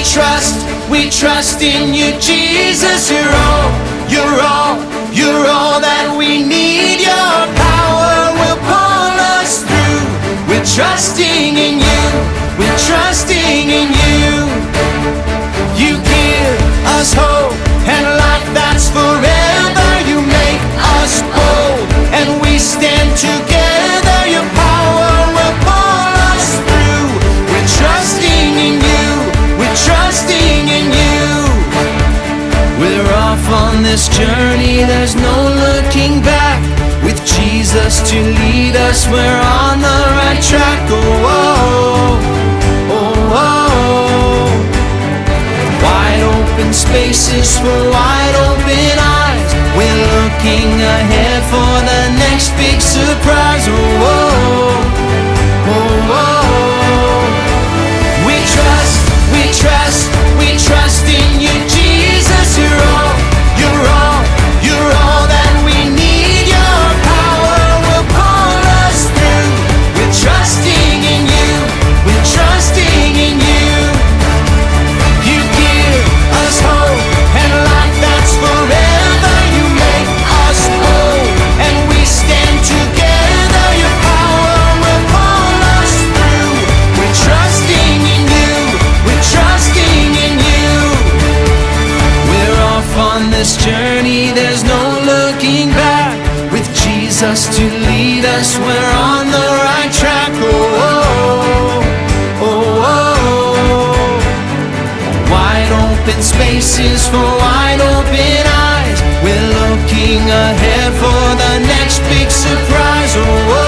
we trust in you, Jesus. You're all that we need. Your power will pull us through. We're trusting in you, we're trusting in you. You give us hope and life that's forever. You make us bold and we stand together. Your power will pull us through. We're trusting in you, we're trusting in you. We're off on this journey, there's no looking back. With Jesus to lead us, we're on the right track. Oh, oh, oh, oh. Wide open spaces for wide open eyes. We're looking ahead for the next big surprise. Oh, oh, oh, oh. We trust in you, Jesus. You're all that we need. Your power will pull us through. We're trusting in you, we're trusting in you. You give us hope and life that's forever. You make us bold and we stand together. Your power will pull us through. We're trusting in you, we're trusting in you. We're off on this journey, there's no looking back. With Jesus to lead us, we're on the right track. Oh, oh, oh, oh. Wide open spaces for wide open eyes. We're looking ahead for the next big surprise. Oh, oh.